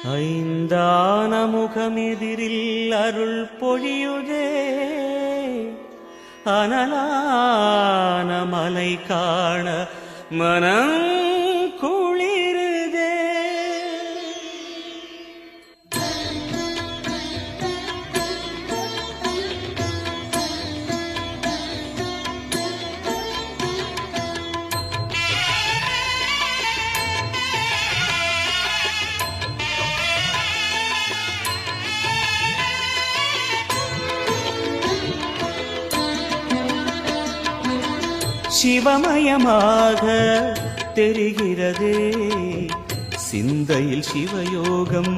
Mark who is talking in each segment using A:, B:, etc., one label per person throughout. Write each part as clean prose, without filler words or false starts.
A: ஐந்தான முகமெதிரில் அருள் பொழியுதே, அனலான மலை காண மனம் குளிருதே. சிவமயமாக தெரிகிறதே, சிந்தையில் சிவயோகம்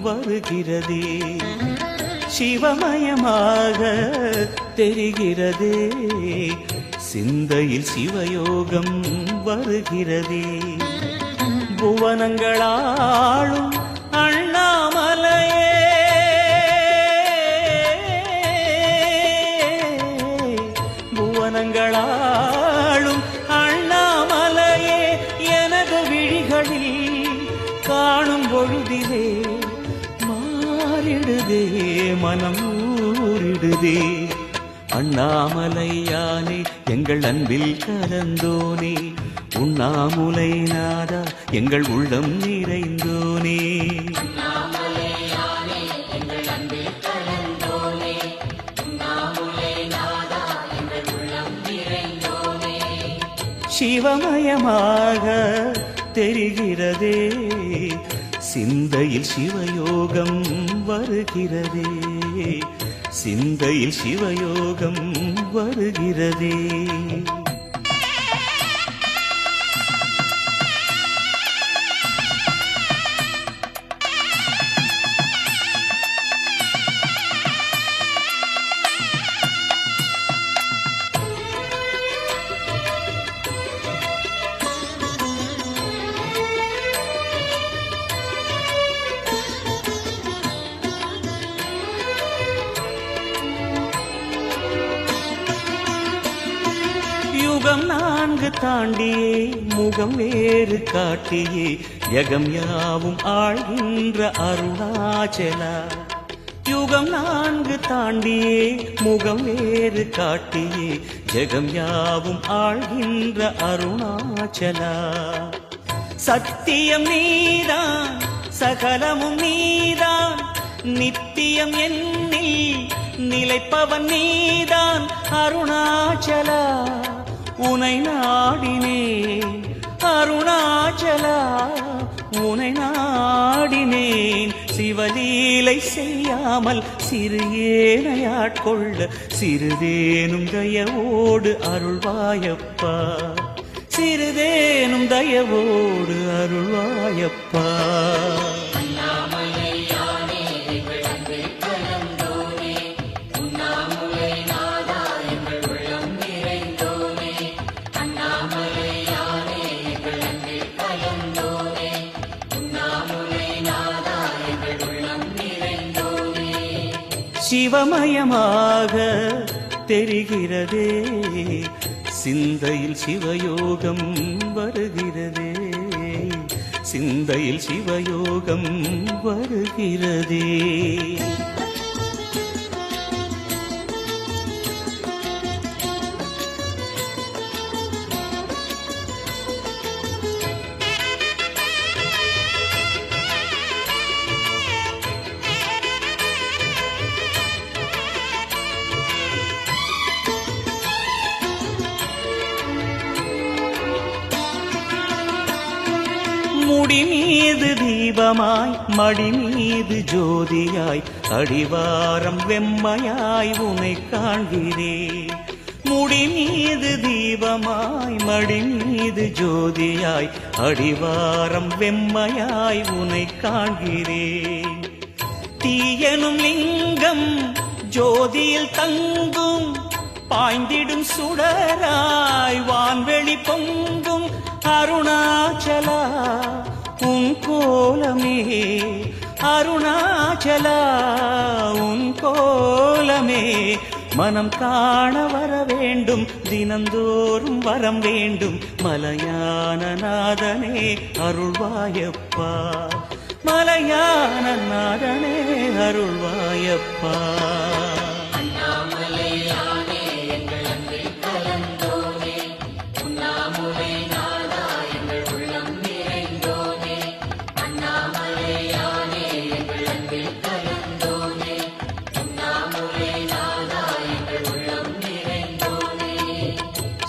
A: வருகிறதே. சிவமயமாக தெரிகிறதே, சிந்தையில் சிவயோகம் வருகிறதே. புவனங்களாளும் அண்ணாமலையே, புவனங்களாளும் அண்ணாமலையே, எனது விழிகளில் காணும் பொழுதிலே மாறிடுதே, மனம் ஊறிடுதே. அண்ணாமலையானே எங்கள் அன்பில் கலந்தோனே, உண்ணாமுலை நாதா எங்கள் உள்ளம் நிறைந்தோனே. சிவமயமாக தெரிகிறதே, சிந்தையில் சிவயோகம் வருகிறதே, சிந்தையில் சிவயோகம் வருகிறதே. யுகம் 4 தாண்டியே முகம் வேறு காட்டியே, யகம் யாவும் ஆழ்கின்ற அருணாச்சலா. யுகம் 4 தாண்டியே முகம் வேறு காட்டியே, ஜகம் யாவும் ஆழ்கின்ற அருணாச்சலா. சத்தியம் நீதான், சகலமும் நீதான், நித்தியம் என்னில் நிலைப்பவன் நீதான் அருணாச்சலா. உனை நாடினேன் அருணாச்சலா, உனை நாடினேன். சிவலீலை செய்யாமல் சிறு ஏனையாட்கொள்ள சிறிதேனும் தயவோடு அருள்வாயப்பா, சிறிதேனும் தயவோடு அருள்வாயப்பா. சிவமயமாக தெரிகிறதே, சிந்தையில் சிவயோகம் வருகிறதே, சிந்தையில் சிவயோகம் வருகிறதே. முடி மீது தீபமாய் மடி மீது ஜோதியாய், அடிவாரம் வெம்மையாய் உனை காண்கிறேன். முடி மீது தீபமாய் மடி மீது ஜோதியாய், அடிவாரம் வெம்மையாய் உனை காண்கிறேன். தீயனும் லிங்கம் ஜோதியில் தங்கும், பாய்ந்திடும் சுடராய் வான்வெளி பொங்கும் அருணாச்சலா. உன் கோலமே அருணாச்சலா, உன் கோலமே மனம் காண வர வேண்டும், தினந்தோறும் வரம் வேண்டும். மலையான நாதனே அருள்வாயப்பா, மலையான ஞானநாதனே அருள்வாயப்பா.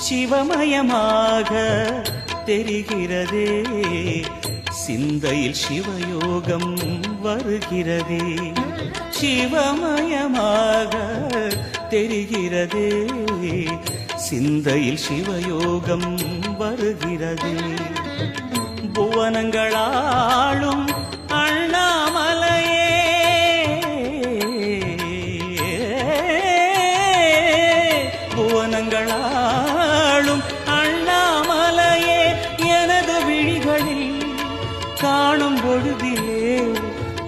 A: சிவமயமாக தெரிகிறதே, சிந்தையில் சிவயோகம் வருகிறதே. சிவமயமாக தெரிகிறதே, சிந்தையில் சிவயோகம் வருகிறதே. புவனங்களாளும் அண்ணாமலையே, புவனங்களாளும் அண்ணாமலையே, எனது விழிகளில் காணும் பொழுதிலே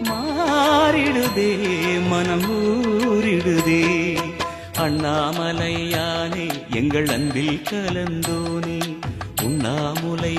A: மாறிடுதே, மனம் ஊறிடுதே. அண்ணாமலையானே எங்கள் அன்பில் கலந்தோனே, உண்ணாமுலை